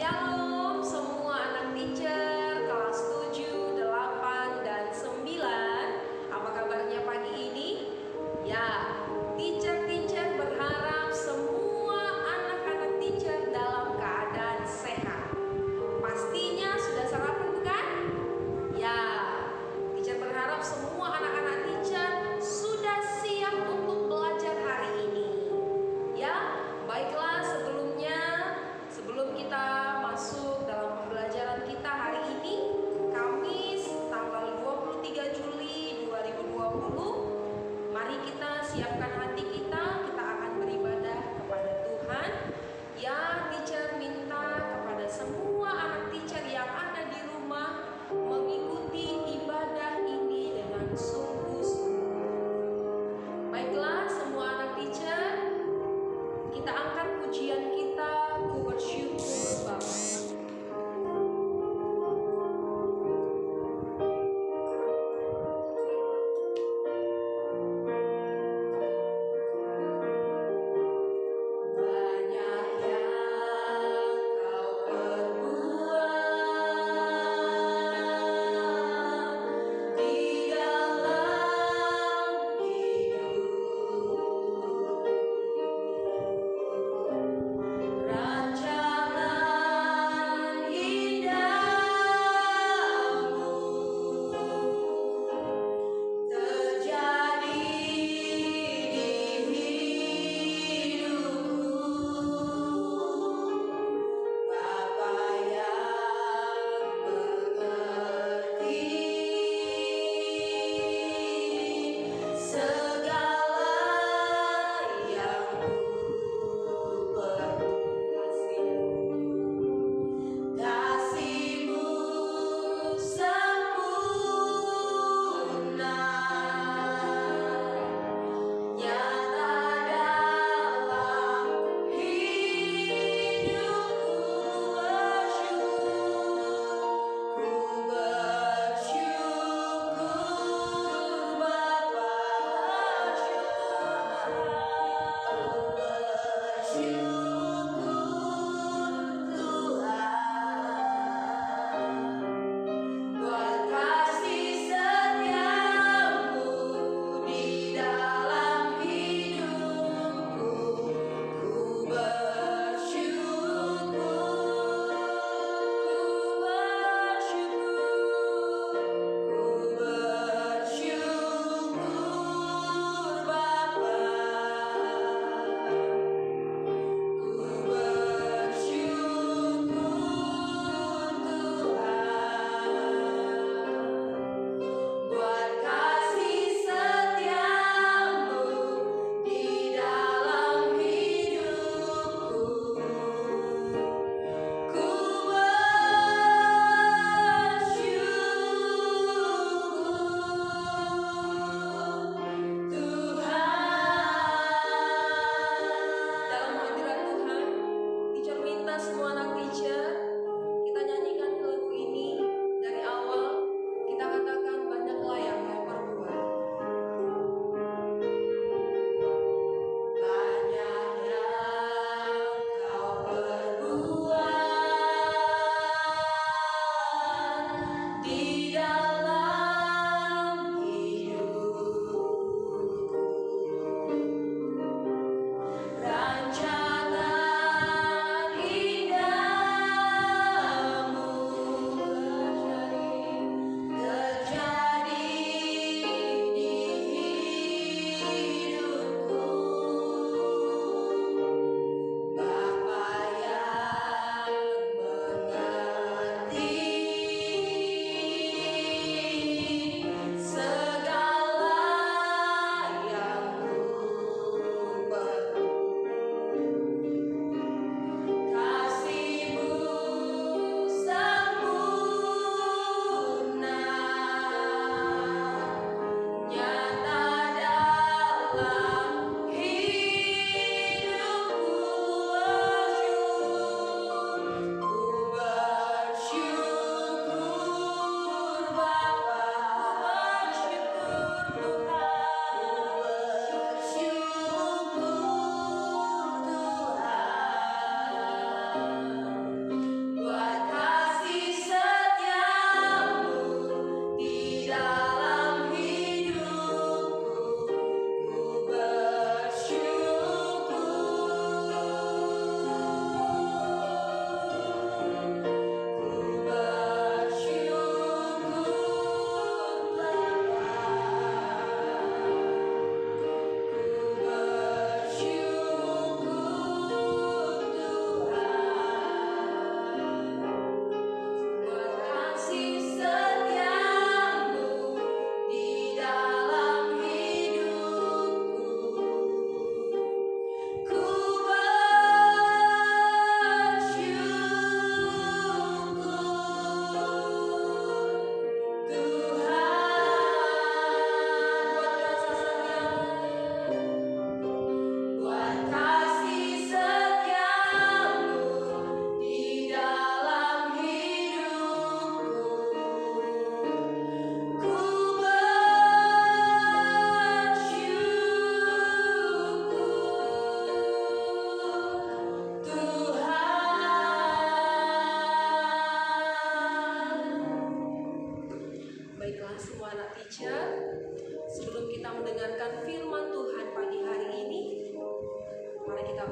Shalom semua anak teacher kelas 7, 8, dan 9. Apa kabarnya pagi ini? Ya, teacher berharap semua anak-anak teacher dalam keadaan sehat. Pastinya sudah sarapan bukan? Ya, teacher berharap semua anak-anak teacher sudah siap untuk belajar hari ini. Ya, baiklah sebelum kita masuk dalam pembelajaran kita hari ini, Kamis tanggal 23 Juli 2020, mari kita siapkan hati kita akan beribadah kepada Tuhan. Ya, teacher minta kepada semua anak teacher yang ada di rumah mengikuti ibadah ini dengan sungguh-sungguh. Baiklah semua anak teacher, kita angkat pujian kita, ku bersyukur Bapa.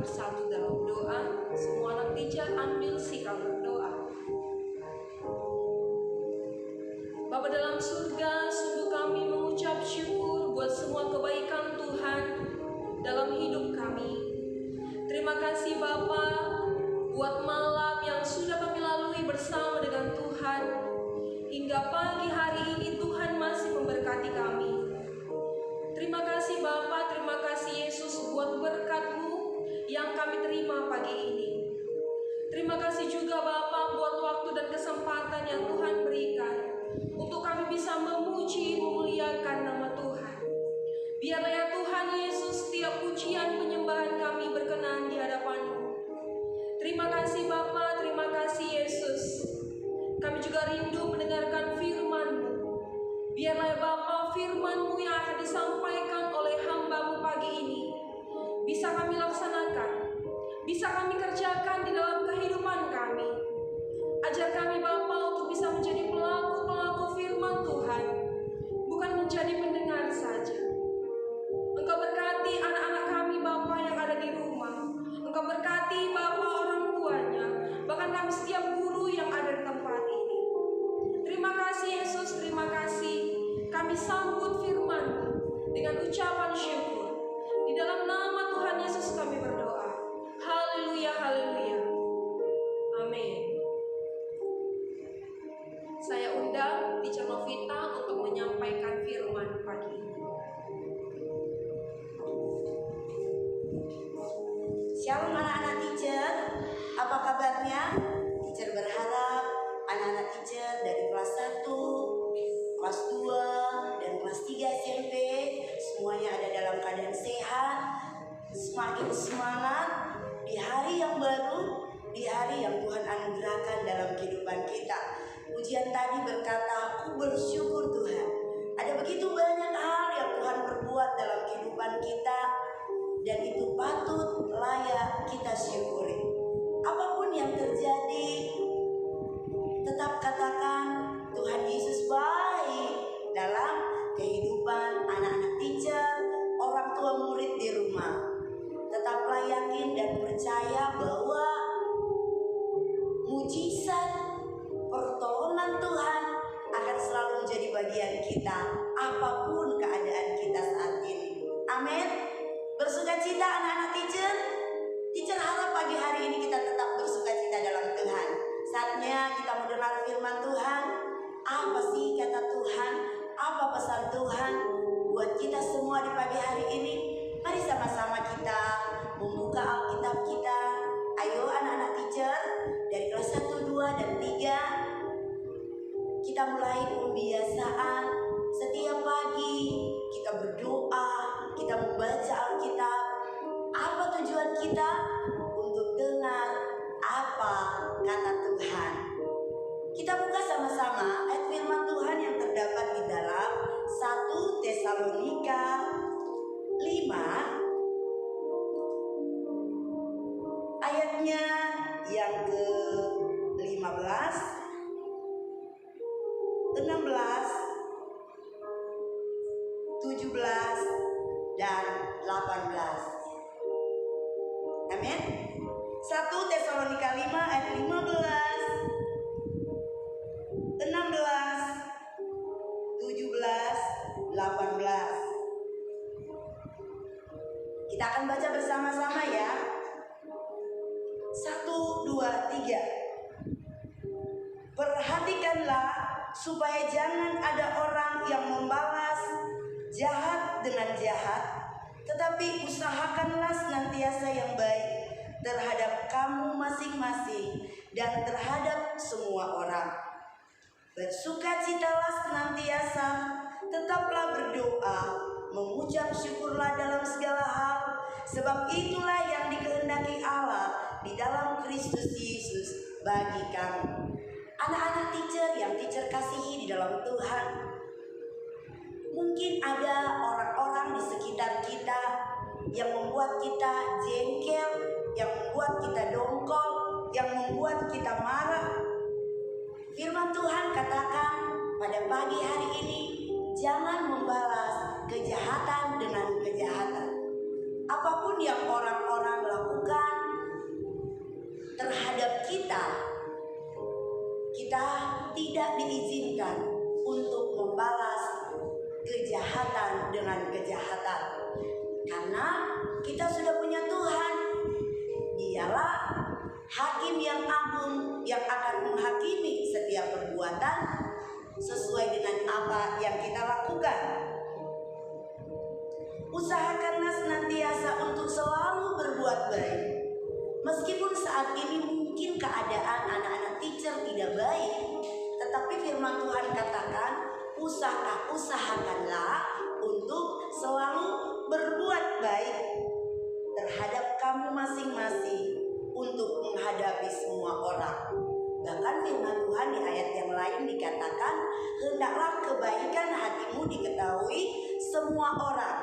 bersatu dalam doa. Semua anak teacher ambil sikap berdoa. Bapa dalam surga, sungguh kami mengucap syukur buat semua kebaikan Tuhan dalam hidup kami. Terima kasih Bapa buat malam yang sudah kami lalui bersama dengan Tuhan. Hingga pagi hari ini Tuhan masih memberkati kami. Terima kasih Bapa, terima kasih Yesus buat berkat-Mu yang kami terima pagi ini. Terima kasih juga Bapa buat waktu dan kesempatan yang Tuhan berikan untuk kami bisa memuji, memuliakan nama Tuhan. Biarlah ya Tuhan Yesus, setiap pujian penyembahan kami berkenan di hadapan-Mu. Terima kasih Bapa, terima kasih Yesus. Kami juga rindu mendengarkan firman-Mu. Biarlah ya Bapa, firman-Mu yang akan disampaikan oleh hamba-Mu pagi ini bisa kami laksanakan, bisa kami kerjakan di dalam kehidupan kami. Ajar kami Bapa untuk bisa menjadi pelaku-pelaku firman Tuhan, bukan menjadi pendengar saja. Engkau berkati anak-anak kami Bapa yang ada di rumah. Engkau berkati Bapa orang tuanya, bahkan kami setiap guru yang ada di tempat ini. Terima kasih Yesus, terima kasih. Kami sambut firman-Mu dengan ucapan syukur. Di dalam nama Tuhan Yesus kami berdoa. Haleluya, haleluya. Amin. Saya undang Teacher Novita untuk menyampaikan firman pagi ini. Shalom anak-anak teacher, apa kabarnya? Teacher berharap anak-anak teacher dari kelas 1, kelas 2, dan kelas 3 SMP semuanya ada dalam keadaan sehat, semakin semangat di hari yang baru, di hari yang Tuhan anugerahkan dalam kehidupan kita. Ujian tadi berkata, aku bersyukur Tuhan. Ada begitu banyak hal yang Tuhan perbuat dalam kehidupan kita, dan itu patut layak kita syukuri. Apapun yang terjadi, tetap katakan Tuhan Yesus baik dalam kehidupan anak-anak teacher, orang tua murid di rumah. Tetaplah yakin dan percaya bahwa mujizat pertolongan Tuhan akan selalu menjadi bagian kita apapun keadaan kita saat ini. Amin. Bersukacita anak-anak teacher. Teacher harap pagi hari ini kita tetap bersukacita dalam Tuhan. Saatnya kita mendengar firman Tuhan. Apa sih kata Tuhan? Apa pesan Tuhan buat kita semua di pagi hari ini? Mari sama-sama kita membuka Alkitab kita. Ayo anak-anak teacher dari kelas 1, 2, dan 3. Kita mulai pembiasaan. Setiap pagi kita berdoa, kita membaca Alkitab. Apa tujuan kita? Untuk dengar apa kata Tuhan. Kita buka sama-sama ayat firman Tuhan yang terdapat di dalam 1 Tesalonika 5 ayatnya yang ke-15, 16, 17, dan 18. Amin. 1 Tesalonika 5 ayat 15, 16, 17, 18. Kita akan baca bersama-sama ya. 1, 2, 3. Perhatikanlah supaya jangan ada orang yang membalas jahat dengan jahat, tetapi usahakanlah senantiasa yang baik terhadap kamu masing-masing dan terhadap semua orang. Bersukacitalah senantiasa, tetaplah berdoa, mengucap syukurlah dalam segala hal, sebab itulah yang dikehendaki Allah di dalam Kristus Yesus bagi kamu. Anak-anak teacher yang teacher kasihi di dalam Tuhan, mungkin ada orang-orang di sekitar kita yang membuat kita jengkel, yang membuat kita dongkol, yang membuat kita marah. Firman Tuhan katakan pada pagi hari ini, jangan membalas kejahatan dengan kejahatan. apapun yang orang-orang lakukan terhadap kita, kita tidak diizinkan untuk membalas kejahatan dengan kejahatan. Karena kita sudah punya Tuhan. Dialah hakim yang agung yang akan menghakimi setiap perbuatan sesuai dengan apa yang kita lakukan. Usahakanlah senantiasa untuk selalu berbuat baik. Meskipun saat ini mungkin keadaan anak-anak teacher tidak baik, tetapi firman Tuhan katakan, usahakanlah untuk selalu berbuat baik terhadap kamu masing-masing untuk menghadapi semua orang. Bahkan firman Tuhan di ayat yang lain dikatakan, hendaklah kebaikan hatimu diketahui semua orang.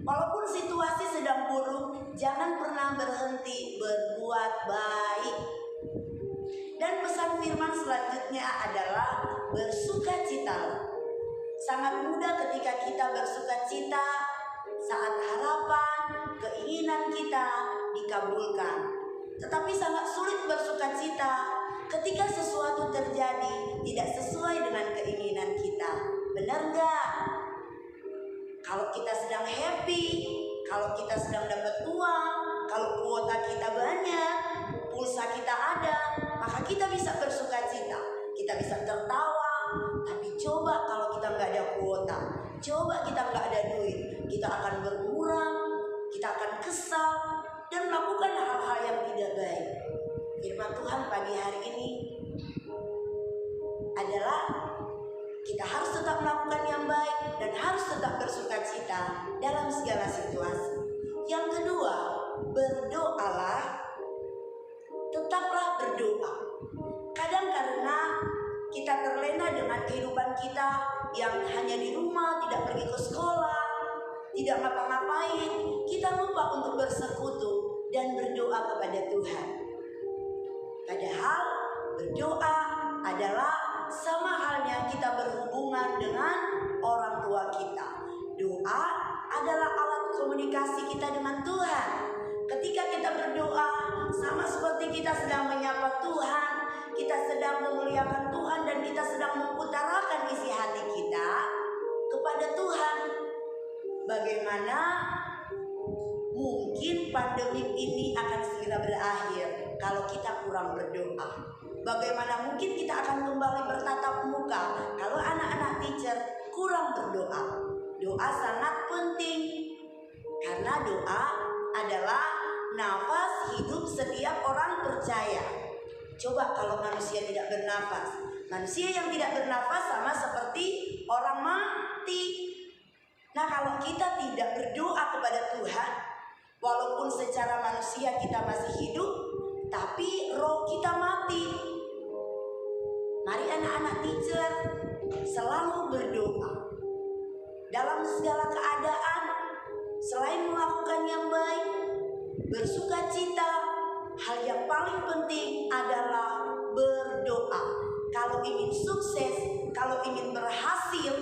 Walaupun situasi sedang buruk, jangan pernah berhenti berbuat baik. Dan pesan firman selanjutnya adalah bersukacitalah. Sangat mudah ketika kita bersukacita saat harapan, keinginan kita dikabulkan. Tetapi sangat sulit bersukacita ketika sesuatu terjadi tidak sesuai dengan keinginan kita. Benar gak? Kalau kita sedang happy, kalau kita sedang dapat uang, kalau kuota kita banyak, pulsa kita ada, maka kita bisa bersukacita, kita bisa tertawa. Tapi coba kalau kita nggak ada kuota, coba kita nggak ada duit, kita akan bergurau, kita akan kesal dan melakukan hal-hal yang tidak baik. Firman Tuhan pagi hari ini adalah kita harus tetap melakukan yang baik dan harus tetap bersukacita dalam segala situasi. Yang kedua, berdoalah, tetaplah berdoa. Kadang karena kita terlena dengan kehidupan kita yang hanya di rumah, tidak pergi ke sekolah, tidak ngapa-ngapain, kita lupa untuk bersekutu dan berdoa kepada Tuhan. Padahal berdoa adalah sama halnya kita berhubungan dengan orang tua kita. Doa adalah alat komunikasi kita dengan Tuhan. Ketika kita berdoa, sama seperti kita sedang menyapa Tuhan, kita sedang memuliakan Tuhan, dan kita sedang mengutarakan isi hati kita kepada Tuhan. Bagaimana mungkin pandemi ini akan segera berakhir kalau kita kurang berdoa? Bagaimana mungkin kita akan kembali bertatap muka kalau anak-anak teacher kurang berdoa? Doa sangat penting karena doa adalah nafas hidup setiap orang percaya. Coba kalau manusia tidak bernafas, manusia yang tidak bernafas sama seperti orang mati. Nah, kalau kita tidak berdoa kepada Tuhan, walaupun secara manusia kita masih hidup, tapi roh kita mati. Mari anak-anak teacher selalu berdoa dalam segala keadaan. Selain melakukan yang baik, bersukacita, hal yang paling penting adalah berdoa. Kalau ingin sukses, kalau ingin berhasil,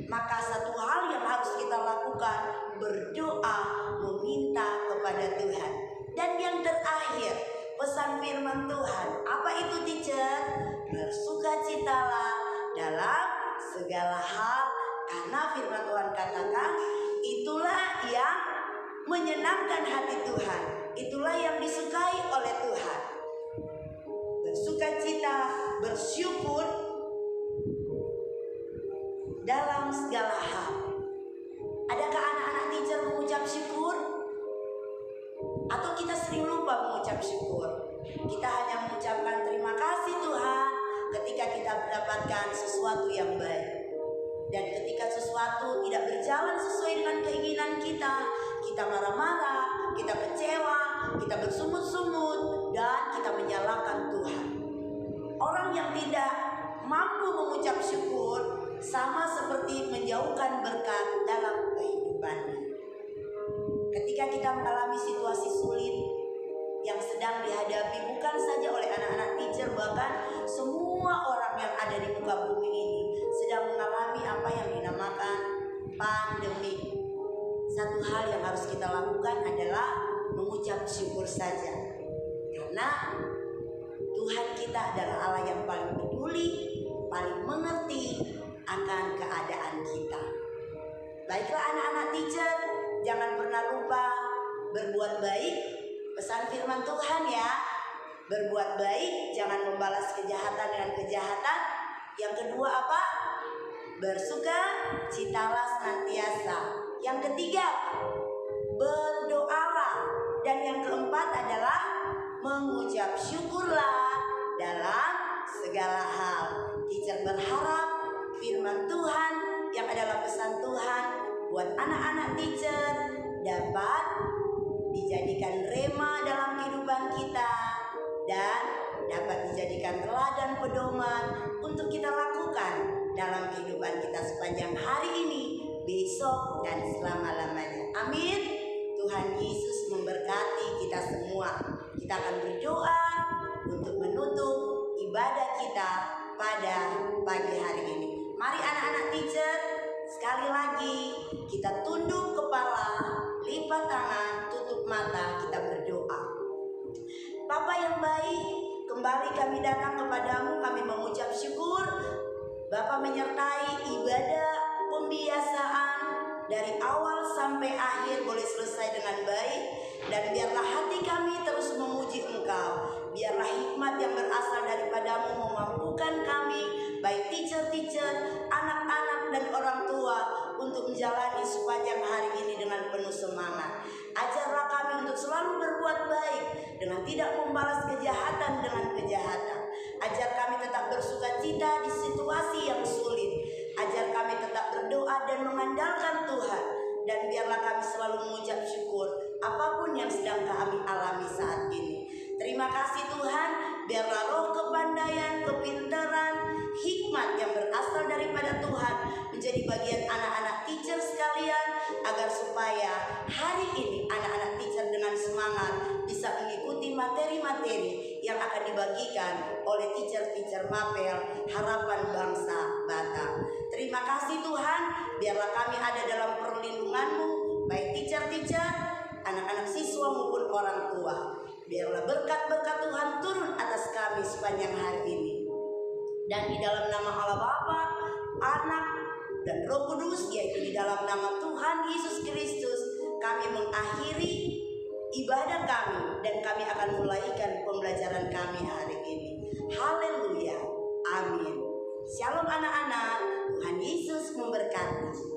maka satu hal yang harus kita lakukan, berdoa, meminta kepada Tuhan. Dan yang terakhir, pesan firman Tuhan, apa itu teacher? Bersukacitalah dalam segala hal, karena firman Tuhan katakan, itulah yang menyenangkan hati Tuhan, itulah yang disukai oleh Tuhan. Bersukacita, bersyukur dalam segala hal. Adakah anak-anak teacher mengucap syukur? Atau kita sering lupa mengucap syukur? Kita hanya mengucapkan terima kasih Tuhan ketika kita mendapatkan sesuatu yang baik. Dan ketika sesuatu tidak berjalan sesuai dengan keinginan kita, kita marah-marah, kita kecewa, kita bersungut-sungut, dan kita menyalahkan Tuhan. Orang yang tidak mampu mengucap syukur sama seperti menjauhkan berkat dalam kehidupannya. Ketika kita mengalami situasi sulit yang sedang dihadapi bukan saja oleh anak-anak teacher, bahkan semua orang yang ada di muka bumi ini sedang mengalami apa yang dinamakan pandemi. satu hal yang harus kita lakukan adalah mengucap syukur saja. Karena Tuhan kita adalah Allah yang paling peduli, paling mengerti akan keadaan kita. Baiklah anak-anak teacher, jangan pernah lupa berbuat baik. Pesan firman Tuhan ya. Berbuat baik, jangan membalas kejahatan dengan kejahatan. Yang kedua apa? Bersuka citalah senantiasa. Yang ketiga, berdoalah. Dan yang keempat adalah mengucap syukurlah dalam segala hal. Teacher berharap firman Tuhan yang adalah pesan Tuhan buat anak-anak teacher dapat dijadikan rema dalam kehidupan kita dan dapat dijadikan teladan pedoman untuk kita lakukan dalam kehidupan kita sepanjang hari ini, besok, dan selama-lamanya. Amin. Tuhan Yesus memberkati kita semua. Kita akan berdoa untuk menutup ibadah kita pada pagi hari ini. Mari anak-anak teacher, sekali lagi kita tunduk kepala, lipat tangan, tutup mata, kita berdoa. Bapa yang baik, kembali kami datang kepadamu, kami mengucap syukur. Bapa menyertai ibadah pembiasaan dari awal sampai akhir boleh selesai dengan baik. Dan biarlah hati kami terus memuji Engkau. Biarlah hikmat yang berasal daripadamu memampukan kami, baik teacher-teacher, anak-anak dan orang tua, untuk menjalani sepanjang hari ini dengan penuh semangat. Ajarlah kami untuk selalu berbuat baik dengan tidak membalas kejahatan dengan kejahatan. Ajar kami tetap bersukacita di situasi yang sulit. Ajar kami tetap berdoa dan mengandalkan Tuhan. Dan biarlah kami selalu mengucap syukur apapun yang sedang kami alami saat ini. Terima kasih Tuhan, biarlah roh kepandaian, kepintaran, hikmat yang berasal daripada Tuhan menjadi bagian anak-anak teacher sekalian, agar supaya hari ini anak-anak teacher dengan semangat bisa mengikuti materi-materi yang akan dibagikan oleh teacher-teacher Mapel Harapan Bangsa Batam. Terima kasih Tuhan, biarlah kami ada dalam perlindungan-Mu, baik teacher-teacher, anak-anak siswa maupun orang tua. Biarlah berkat-berkat Tuhan turun atas kami sepanjang hari ini. Dan di dalam nama Allah Bapa, Anak, dan Roh Kudus, yaitu di dalam nama Tuhan Yesus Kristus, kami mengakhiri ibadah kami dan kami akan mulaikan pembelajaran kami hari ini. Haleluya. Amin. Shalom anak-anak. Tuhan Yesus memberkati.